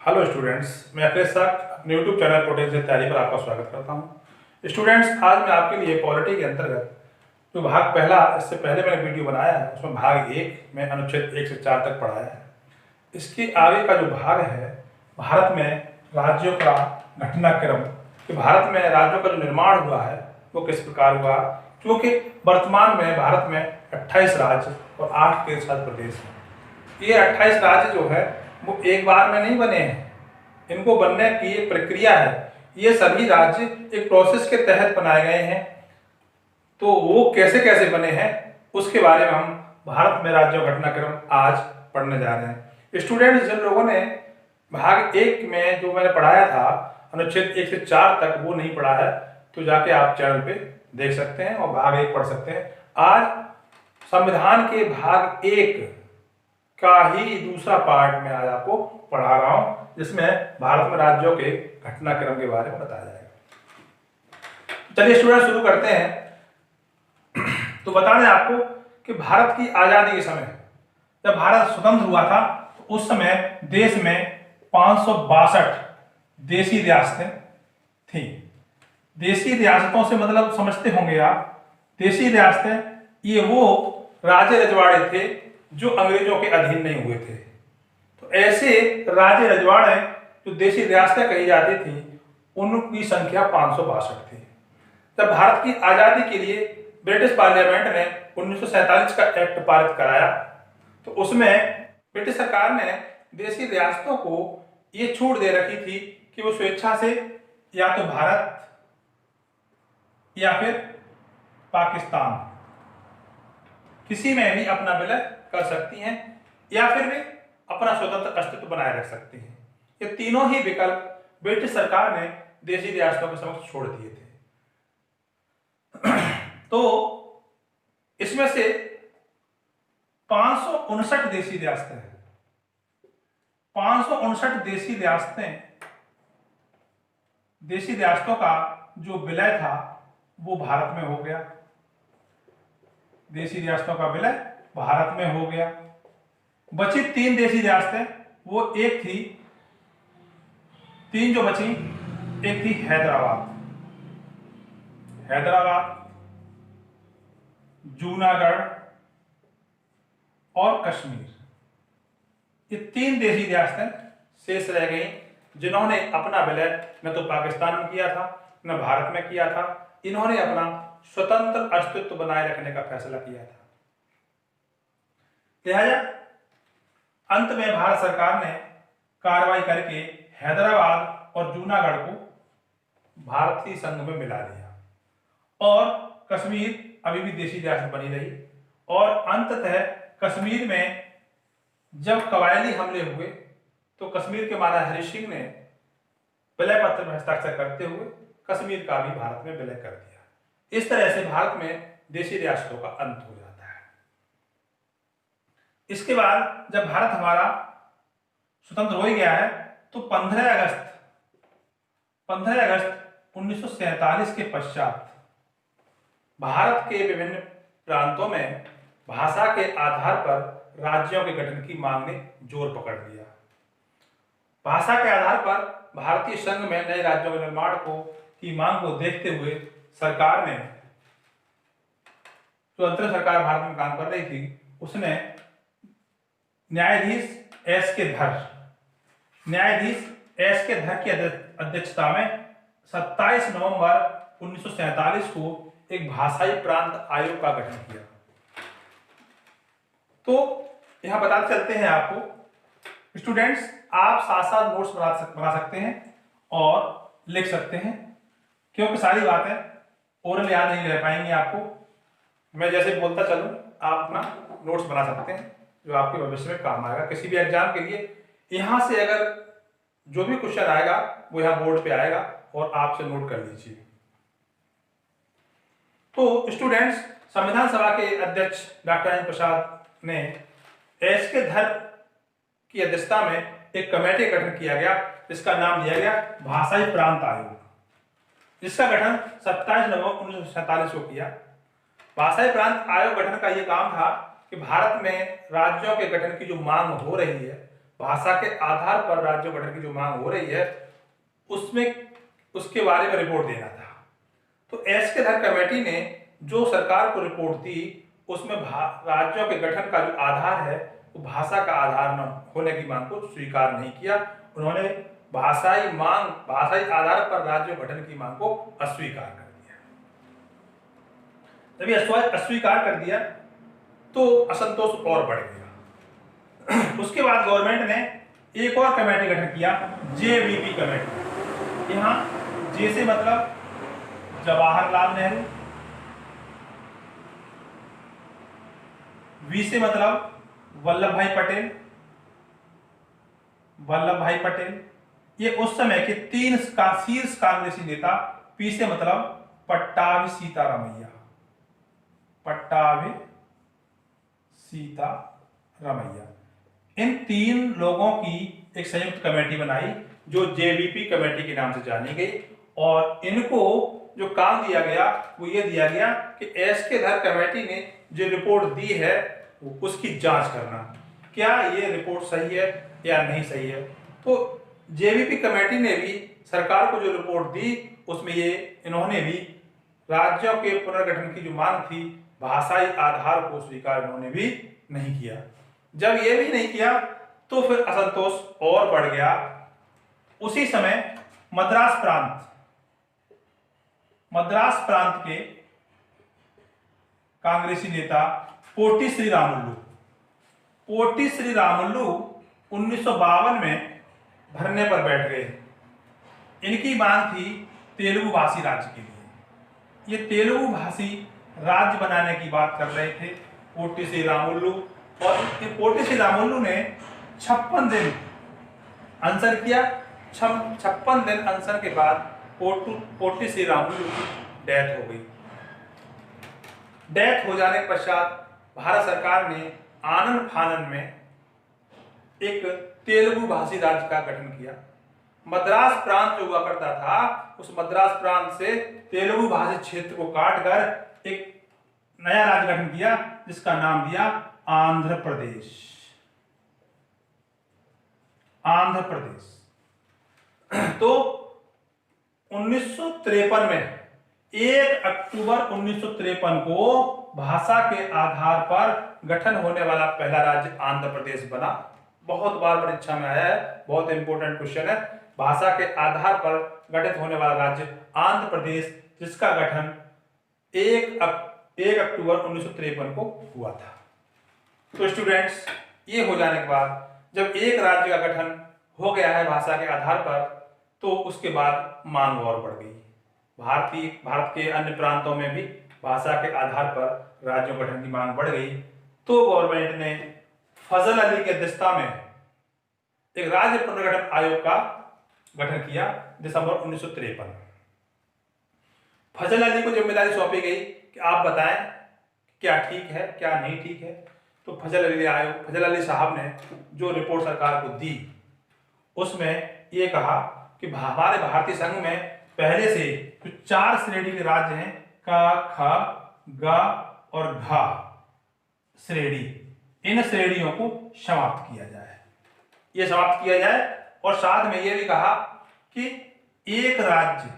Hello students, मैं Akhilesh sir अपने YouTube channel potential तैयारी पर आपका स्वागत करता हूं। स्टूडेंट्स, आज मैं आपके लिए पॉलिटी के अंतर्गत जो भाग पहला, इससे पहले मैंने वीडियो बनाया है उसमें भाग 1 में अनुच्छेद 1 से 4 तक पढ़ाया है। इसके आगे का जो भाग है भारत में राज्यों का घटनाक्रम, कि भारत में राज्यों का जो निर्माण हुआ है वो किस प्रकार हुआ, क्योंकि वर्तमान में भारत में 28 राज्य और 8 केंद्र शासित प्रदेश हैं। ये 28 राज्य जो है वो एक बार में नहीं बने हैं, इनको बनने की एक प्रक्रिया है। ये सभी राज्य एक प्रोसेस के तहत बनाए गए हैं। तो वो कैसे कैसे बने हैं उसके बारे में हम भारत में राज्यों घटनाक्रम आज पढ़ने जा रहे हैं। स्टूडेंट्स, जिन लोगों ने भाग 1 में जो मैंने पढ़ाया था अनुच्छेद 1 से 4 तक वो नहीं पढ़ा है तो जाके आप चैनल पे देख सकते हैं और भाग 1 पढ़ सकते हैं। आज संविधान के भाग 1 का ही दूसरा पार्ट में आज आपको पढ़ा रहा हूं, जिसमें भारत में राज्यों के घटनाक्रम के बारे में बताया जाएगा। चलिए स्टूडेंट, शुरू करते हैं। तो बता दें आपको कि भारत की आजादी के समय, जब भारत स्वतंत्र हुआ था तो उस समय देश में 562 देशी रियासतें थी। देशी रियासतों से मतलब समझते होंगे आप, देशी रियासतें ये वो राज्य रजवाड़े थे जो अंग्रेजों के अधीन नहीं हुए थे। तो ऐसे राज्य रजवाड़े जो देशी रियासतें कही जाती थी उनकी संख्या 562 थी। जब भारत की आजादी के लिए ब्रिटिश पार्लियामेंट ने 1947 का एक्ट पारित कराया तो उसमें ब्रिटिश सरकार ने देशी रियासतों को ये छूट दे रखी थी कि वो स्वेच्छा से या तो भारत या फिर पाकिस्तान किसी में भी अपना विलय कर सकती हैं या फिर वे अपना स्वतंत्र अस्तित्व बनाए रख सकती हैं। ये तीनों ही विकल्प ब्रिटिश सरकार ने देशी रियासतों के समक्ष छोड़ दिए थे। तो इसमें से 559 देशी रियासतें हैं। 559 देशी रियासतों का जो विलय था वो भारत में हो गया। देशी रियासतों का विलय भारत में हो गया। बची 3 देशी रियासतें, वो एक थी, 3 जो बची, एक थी हैदराबाद, जूनागढ़ और कश्मीर। ये 3 देशी रियासतें शेष रह गई जिन्होंने अपना विलय न तो पाकिस्तान में किया था न भारत में किया था। इन्होंने अपना स्वतंत्र अस्तित्व बनाए रखने का फैसला किया था। लिहाजा अंत में भारत सरकार ने कार्रवाई करके हैदराबाद और जूनागढ़ को भारतीय संघ में मिला दिया और कश्मीर अभी भी देशी रियासत बनी रही। और अंततः कश्मीर में जब कबायली हमले हुए तो कश्मीर के महाराजा हरि सिंह ने विलय पत्र में हस्ताक्षर करते हुए कश्मीर का भी भारत में विलय कर दिया। इस तरह से भारत में देशी रियासतों का अंत हो जाता है। इसके बाद जब भारत हमारा स्वतंत्र हो ही गया है तो 15 अगस्त 1947 के पश्चात भारत के विभिन्न प्रांतों में भाषा के आधार पर राज्यों के गठन की मांग ने जोर पकड़ लिया। भाषा के आधार पर भारतीय संघ में नए राज्यों के निर्माण की मांग को देखते हुए सरकार ने, जो अंतरिम सरकार भारत में काम कर रही थी, उसने न्यायाधीश एस के धर की अध्यक्षता में 27 नवंबर 1947 को एक भाषाई प्रांत आयोग का गठन किया। तो यहां बताते चलते हैं आपको स्टूडेंट्स, आप साथ साथ नोट्स बना सकते हैं और लिख सकते हैं, क्योंकि सारी बातें ओरल याद नहीं रह पाएंगी आपको। मैं जैसे बोलता चलूं आप अपना नोट्स बना सकते हैं जो आपके भविष्य में काम आएगा किसी भी एग्जाम के लिए। यहां से अगर जो भी क्वेश्चन आएगा वो यहाँ बोर्ड पे आएगा और आपसे नोट कर लीजिए। तो स्टूडेंट्स, संविधान सभा के अध्यक्ष डॉक्टर राजेंद्र प्रसाद ने एस के धर की अध्यक्षता में एक कमेटी का गठन किया गया जिसका नाम दिया गया भाषाई प्रांत आयोग, जिसका गठन 27 नवंबर 1947 को किया। भाषाई प्रांत आयोग गठन का यह काम था कि भारत में राज्यों के गठन की जो मांग हो रही है, भाषा के आधार पर राज्य गठन की जो मांग हो रही है उसमें उसके बारे में रिपोर्ट देना था। तो एस के धर कमेटी ने जो सरकार को रिपोर्ट दी उसमें राज्यों के गठन का जो आधार है वो भाषा का आधार न होने की मांग को स्वीकार नहीं किया। उन्होंने भाषाई आधार पर राज्य गठन की मांग को अस्वीकार कर दिया। जब ये अस्वीकार कर दिया तो असंतोष और बढ़ गया। उसके बाद गवर्नमेंट ने एक और कमेटी गठन किया, जेवीपी कमेटी। यहां जे से मतलब जवाहरलाल नेहरू, वी से मतलब वल्लभ भाई पटेल। ये उस समय के 3 शीर्ष कांग्रेसी नेता। पी से मतलब पट्टाभी सीतारामैया। इन 3 लोगों की एक संयुक्त कमेटी बनाई जो जेवीपी कमेटी के नाम से जानी गई। और इनको जो काम दिया गया वो ये दिया गया कि एस के धर कमेटी ने जो रिपोर्ट दी है उसकी जांच करना, क्या ये रिपोर्ट सही है या नहीं सही है। तो जेवीपी कमेटी ने भी सरकार को जो रिपोर्ट दी उसमें इन्होंने भी राज्यों के पुनर्गठन की जो मांग थी भाषाई आधार को स्वीकार इन्होंने भी नहीं किया। जब ये भी नहीं किया तो फिर असंतोष और बढ़ गया। उसी समय मद्रास प्रांत के कांग्रेसी नेता पोटी श्री रामुलु 1952 में धरने पर बैठ गए। इनकी मांग थी तेलुगु भाषी राज्य के लिए। ये तेलुगु भाषी राज्य बनाने की बात कर रहे थे पोटी श्री रामुलु। और पोटी श्री रामुलु ने 56 दिन आंसर किया। 56 दिन आंसर के बाद पोटी श्री रामुलु की डेथ हो गई। डेथ हो जाने के पश्चात भारत सरकार ने आनन फानन में एक तेलुगु भाषी राज्य का गठन किया। मद्रास प्रांत जो हुआ करता था उस मद्रास प्रांत से तेलुगु भाषी क्षेत्र को काटकर एक नया राज्य गठन किया जिसका नाम दिया आंध्र प्रदेश। तो 1953 में 1 अक्टूबर 1953 को भाषा के आधार पर गठन होने वाला पहला राज्य आंध्र प्रदेश बना। बहुत बार परीक्षा में आया है, बहुत इंपॉर्टेंट क्वेश्चन है। भाषा के आधार पर गठित होने वाला राज्य आंध्र प्रदेश, जिसका गठन 1 अक्टूबर 1953 को हुआ था। तो स्टूडेंट्स, ये हो जाने के बाद जब एक राज्य का गठन हो गया है भाषा के आधार पर, तो उसके बाद मांग और बढ़ गई। भारत के अन्य प्रांतों में भी भाषा के आधार पर राज्यों गठन की मांग बढ़ गई। तो गवर्नमेंट ने फजल अली की अध्यक्षता में एक राज्य पुनर्गठन आयोग का गठन किया दिसंबर 1953। फजल अली को जिम्मेदारी सौंपी गई कि आप बताएं क्या ठीक है क्या नहीं ठीक है। तो फजल अली साहब ने जो रिपोर्ट सरकार को दी उसमें यह कहा कि हमारे भारतीय संघ में पहले से जो 4 श्रेणी के राज्य हैं, क, ख, ग और घ श्रेणी, इन श्रेणियों को समाप्त किया जाए। ये समाप्त किया जाए और साथ में यह भी कहा कि एक राज्य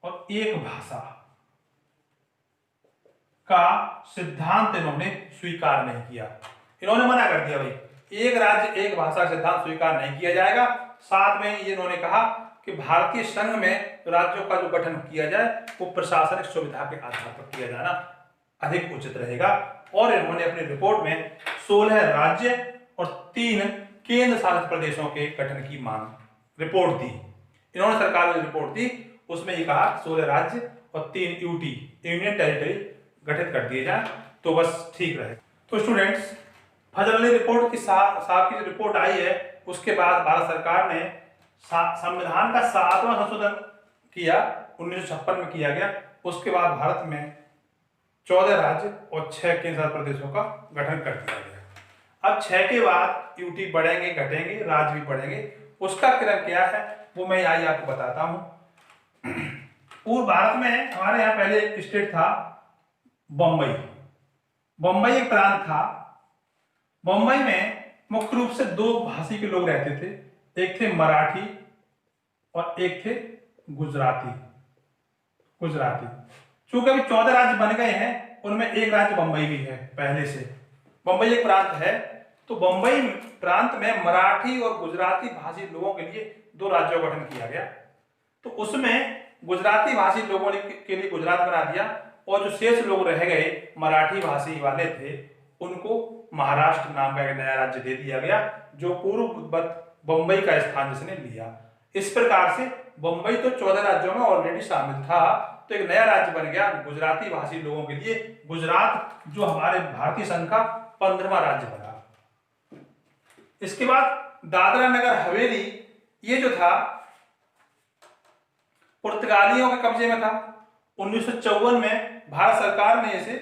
और एक भाषा का सिद्धांत इन्होंने स्वीकार नहीं किया। इन्होंने मना कर दिया, भाई एक राज्य एक भाषा का सिद्धांत स्वीकार नहीं किया जाएगा। साथ में ये इन्होंने कहा कि भारतीय संघ में राज्यों का जो गठन किया जाए वो प्रशासनिक सुविधा के आधार पर किया जाना अधिक उचित रहेगा। और इन्होंने अपनी रिपोर्ट में 16 राज्य और 3 केंद्र शासित प्रदेशों के गठन की मांग रिपोर्ट दी। इन्होंने सरकार को रिपोर्ट दी, उसमें ये कहा 16 राज्य और 3 यूनियन टेरिटरी गठित कर दिए जाए तो बस ठीक रहे। तो स्टूडेंट्स, फजल अली रिपोर्ट की साहब की जो रिपोर्ट आई है उसके बाद भारत सरकार ने संविधान का 7वां संशोधन किया, 1956 में किया गया। उसके बाद भारत में 14 राज्य और 6 केंद्र शासित प्रदेशों का गठन कर दिया गया। अब 6 के बाद यूटी बढ़ेंगे घटेंगे, राज्य भी बढ़ेंगे। उसका क्रम क्या है वो मैं आज आपको बताता हूं। पूर्व भारत में हमारे यहाँ पहले एक स्टेट था बम्बई। बम्बई एक प्रांत था। बम्बई में मुख्य रूप से दो भाषी के लोग रहते थे, एक थे मराठी और एक थे गुजराती। गुजराती चूंकि अभी 14 राज्य बन गए हैं, उनमें एक राज्य बम्बई भी है पहले से। बम्बई एक प्रांत है, तो बम्बई प्रांत में मराठी और गुजराती भाषी लोगों के लिए दो राज्यों का गठन किया गया। तो उसमें गुजराती भाषी लोगों ने के लिए गुजरात बना दिया, और जो शेष लोग रह गए मराठी भाषी वाले थे, उनको महाराष्ट्र नाम का एक नया राज्य दे दिया गया, जो पूर्व बम्बई का स्थान जिसने लिया। इस प्रकार से बम्बई तो 14 राज्यों में ऑलरेडी शामिल था, तो एक नया राज्य बन गया गुजराती भाषी लोगों के लिए गुजरात, जो हमारे भारतीय संघ का 15वां राज्य बना। इसके बाद दादरा नगर हवेली, ये जो था पुर्तगालियों के कब्जे में था। 1954 में भारत सरकार ने इसे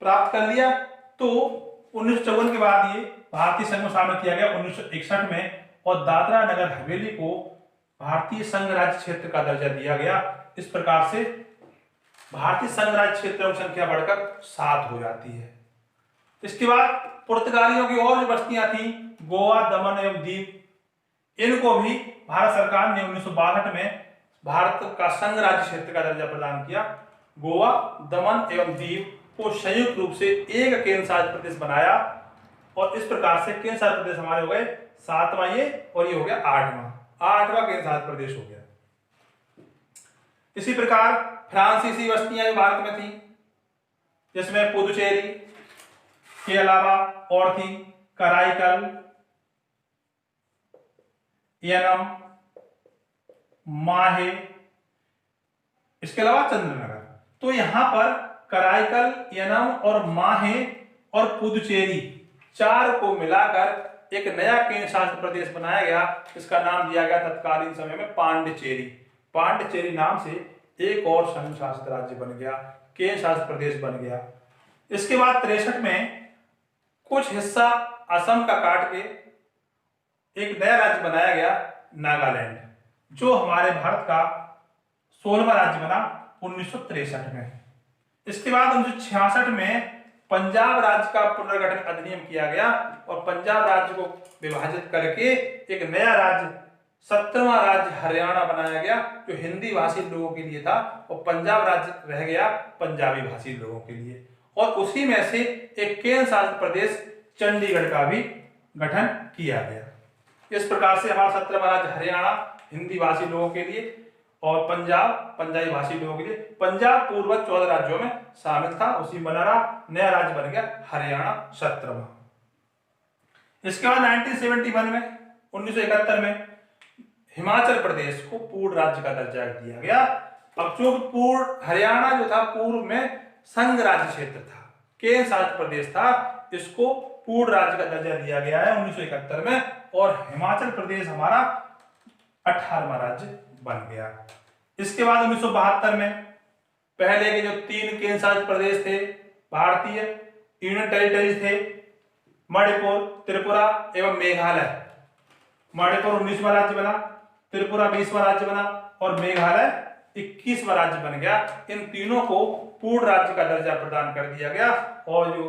प्राप्त कर लिया, तो 1954 के बाद ये भारतीय संघ में शामिल किया गया 1961 में, और दादरा नगर हवेली को भारतीय संघ राज्य क्षेत्र का दर्जा दिया गया। इस प्रकार से भारतीय संघ राज्य क्षेत्रों की संख्या बढ़कर 7 हो जाती है। इसके बाद पुर्तगालियों की और जो बस्तियां थी, गोवा, दमन एवं दीव, इनको भी भारत सरकार ने 1962 में भारत का संघ राज्य क्षेत्र का दर्जा प्रदान किया। गोवा, दमन एवं दीव को संयुक्त रूप से एक केंद्र शासित प्रदेश बनाया, और इस प्रकार से केंद्र शासित प्रदेश हमारे हो गए 7वां ये, और ये हो गया 8वां केंद्र शासित प्रदेश हो गया। इसी प्रकार फ्रांसीसी बस्तियां जो भारत में थी, जिसमें पुदुचेरी के अलावा और थी कराईकल, यनम, माहे, इसके अलावा चंद्रनगर। तो यहां पर कराईकल, यनम और माहे और पुदुचेरी 4 को मिलाकर एक नया केंद्र शासित प्रदेश बनाया गया। इसका नाम दिया गया तत्कालीन समय में पांडिचेरी। पांडिचेरी नाम से एक और संघ शासित राज्य बन गया, केंद्र शासित प्रदेश बन गया। इसके बाद 63 में कुछ हिस्सा असम का काट के एक नया राज्य बनाया गया, नागालैंड, जो हमारे भारत का 16वां राज्य बना 1963 में। इसके बाद 1966 में पंजाब राज्य का पुनर्गठन अधिनियम किया गया, और पंजाब राज्य को विभाजित करके एक नया राज्य 17वां राज्य हरियाणा बनाया गया, जो हिंदी भाषी लोगों के लिए था, और पंजाब राज्य रह गया पंजाबी भाषी लोगों के लिए। और उसी में से एक केंद्र शासित प्रदेश चंडीगढ़ का भी गठन किया गया। इस प्रकार से हमारा 17वां राज्य हरियाणा हिंदी भाषी लोगों के लिए, और पंजाब पंजाबी भाषी लोगों के लिए। पंजाब पूर्वज 14 राज्यों में शामिल था, उसी बना रहा, नया राज्य बन गया हरियाणा 17वां। इसके बाद 1971 में 1971 में हिमाचल प्रदेश को पूर्ण राज्य का दर्जा दिया गया। अब जो पूर्व हरियाणा जो था पूर्व में संघ राज्य क्षेत्र था, केंद्र शासित प्रदेश था, इसको पूर्ण राज्य का दर्जा दिया गया है 1971 में, और हिमाचल प्रदेश हमारा 18वां राज्य बन गया। इसके बाद 1972 में पहले के जो 3 केंद्र शासित प्रदेश थे भारतीय यूनियन टेरिटरीज थे, मणिपुर, त्रिपुरा एवं मेघालय। मणिपुर 19वां राज्य बना, त्रिपुरा 20वां राज्य बना, और मेघालय 21वां राज्य बन गया। इन तीनों को पूर्ण राज्य का दर्जा प्रदान कर दिया गया, और जो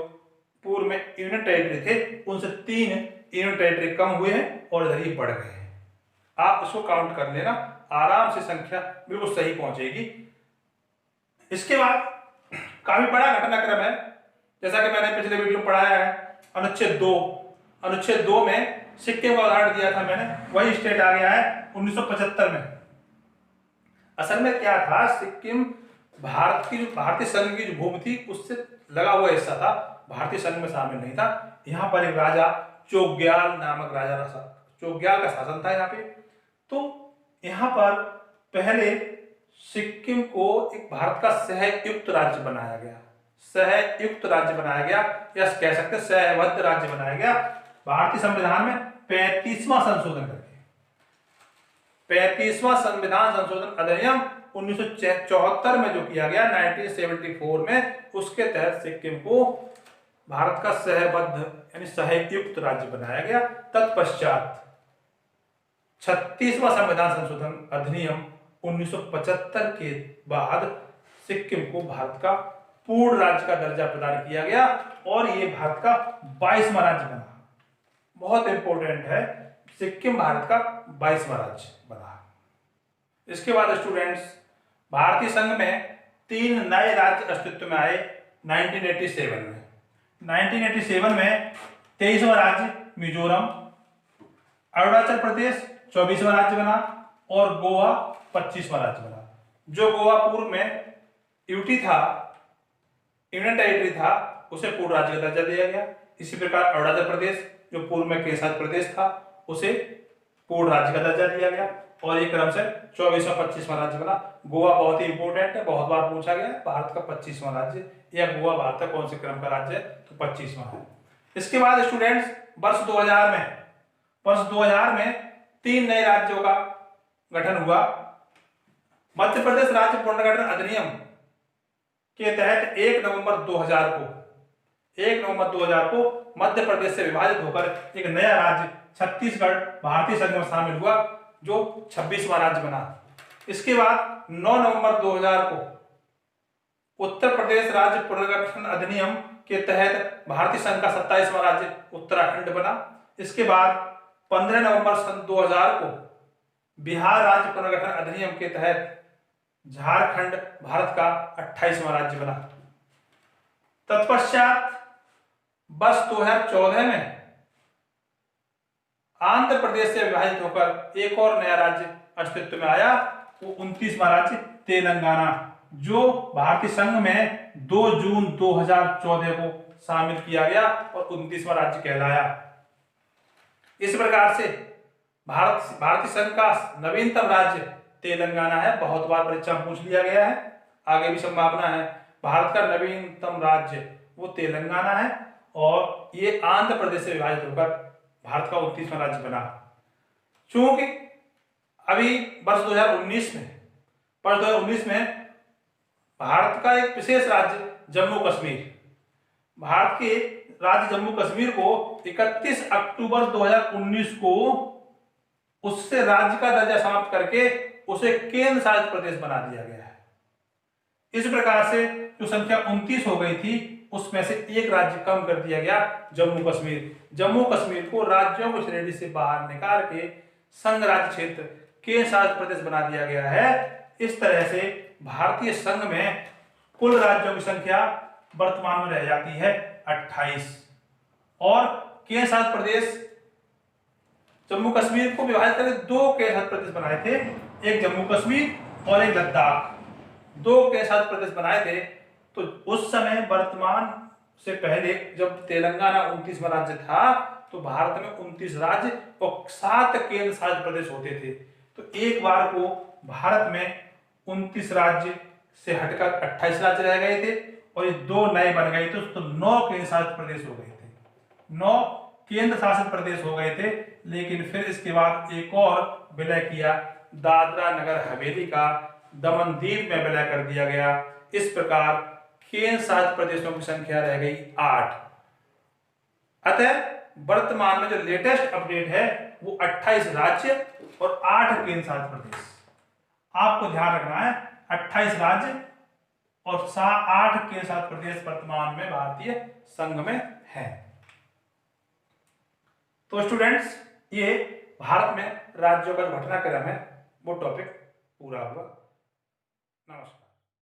पूर्व में यूनियन टेरिटरी थे उनसे 3 यूनियन टेरिटरी कम हुए हैं और इधर ही बढ़ गए हैं। आप इसको काउंट कर लेना, आराम से संख्या बिल्कुल सही पहुंचेगी। इसके बाद काफी बड़ा घटनाक्रम है, जैसा कि मैंने पिछले वीडियो में पढ़ाया है। अनुच्छेद 2 में सिक्किम का उदाहरण दिया था मैंने, वही स्टेट आ गया है 1975 में। असल में क्या था, सिक्किम भारतीय संघ की जो भूमि थी उससे लगा हुआ हिस्सा था, भारतीय संघ में शामिल नहीं था। यहाँ पर एक राजा चोग्याल नामक चोग्याल का शासन था यहाँ पे। तो यहाँ पर पहले सिक्किम को एक भारत का सहयुक्त राज्य बनाया गया, या कह सकते हैं सहबद्ध राज्य बनाया गया भारतीय संविधान में 35वां संशोधन करके। 35वां संविधान संशोधन अधिनियम 1974 में जो किया गया 1974 में, उसके तहत सिक्किम को भारत का सहबद्ध यानी सहयुक्त राज्य बनाया गया। तत्पश्चात 36वां संविधान संशोधन अधिनियम 1975 के बाद सिक्किम को भारत का पूर्ण राज्य का दर्जा प्रदान किया गया और ये भारत का 22वां राज्य बना। बहुत इंपॉर्टेंट है, सिक्किम भारत का 22वां राज्य बना। इसके बाद स्टूडेंट्स, भारतीय संघ में 3 नए राज्य अस्तित्व में आए 1987 में। 1987 में 23वां राज्य मिजोरम, अरुणाचल प्रदेश 24वां राज्य बना और गोवा 25वां राज्य बना। जो गोवा पूर्व में यूटी था, यूनियन टेरिटरी था, उसे पूर्ण राज्य का दर्जा दिया गया। इसी प्रकार अरुणाचल प्रदेश जो पूर्व में केंद्रशासित प्रदेश था, उसे पूर्ण राज्य का दर्जा दिया गया और ये क्रम से 24वां 25वां राज्य बना। गोवा बहुत ही इंपॉर्टेंट है, बहुत बार पूछा गया, भारत का 25वां राज्य, या गोवा भारत का कौन से क्रम का राज्य है, तो 25वां है। इसके बाद स्टूडेंट्स, वर्ष 2000 में 3 नए राज्यों का गठन हुआ। मध्य प्रदेश राज्य पुनर्गठन अधिनियम के तहत 1 नवंबर 2000 को मध्य प्रदेश से विभाजित होकर एक नया राज्य छत्तीसगढ़ भारतीय संघ में शामिल हुआ, जो 26वां राज्य बना। इसके बाद 9 नवंबर 2000 को उत्तर प्रदेश राज्य पुनर्गठन अधिनियम के तहत भारतीय संघ का 27वां राज्य उत्तराखंड बना। इसके बाद 15 नवंबर सन 2000 को बिहार राज्य पुनर्गठन अधिनियम के तहत झारखंड भारत का 28वां राज्य बना। तत्पश्चात वर्ष 2014 में आंध्र प्रदेश से विभाजित होकर एक और नया राज्य अस्तित्व में आया, वो 29वां राज्य तेलंगाना, जो भारतीय संघ में 2 जून 2014 को शामिल किया गया और 29वां राज्य कहलाया। इस प्रकार से भारतीय संघ का नवीनतम राज्य तेलंगाना है। बहुत बार परीक्षा में पूछ लिया गया है, आगे भी संभावना है। भारत का नवीनतम राज्य वो तेलंगाना है और ये आंध्र प्रदेश से विभाजित होकर भारत का 29वां राज्य बना। चूंकि अभी वर्ष 2019 में भारत का एक विशेष राज्य जम्मू कश्मीर, भारत के राज्य जम्मू कश्मीर को 31 अक्टूबर 2019 को उससे राज्य का दर्जा समाप्त करके उसे केंद्र शासित प्रदेश बना दिया गया है। इस प्रकार से जो संख्या 29 हो गई थी, उसमें से एक राज्य कम कर दिया गया, जम्मू कश्मीर। जम्मू कश्मीर को राज्यों की श्रेणी से बाहर निकाल के संघ राज्य क्षेत्र केंद्र शासित प्रदेश बना दिया गया है। इस तरह से भारतीय संघ में कुल राज्यों की संख्या वर्तमान में रह जाती है 28 और केंद्र शासित प्रदेश जम्मू कश्मीर को विभाजित करके 2 केंद्र शासित प्रदेश बनाए थे, एक जम्मू कश्मीर और एक लद्दाख। 2 केंद्र शासित प्रदेश बनाए थे। तो उस समय वर्तमान से पहले जब तेलंगाना 29वां राज्य था, तो भारत में 29 राज्य और 7 केंद्र शासित प्रदेश होते थे। तो एक बार को भारत में 29 राज्य से हटकर 28 राज्य रह गए थे और ये 2 नए बन गए थे, तो 9 केंद्र शासित प्रदेश हो गए थे। 9 केंद्र शासित प्रदेश हो गए थे, लेकिन फिर इसके बाद एक और विलय किया, दादरा नगर हवेली का दमन दीव में विलय कर दिया गया। इस प्रकार केंद्र शासित प्रदेशों की संख्या रह गई 8। अतः वर्तमान में जो लेटेस्ट अपडेट है वो 28 राज्य और 8 केंद्र शासित प्रदेश। आपको ध्यान रखना है, 28 राज्य और 8 केंद्र शासित प्रदेश वर्तमान में भारतीय संघ में है। तो स्टूडेंट्स, ये भारत में राज्यों का घटनाक्रम है, वो टॉपिक पूरा हुआ। नमस्कार।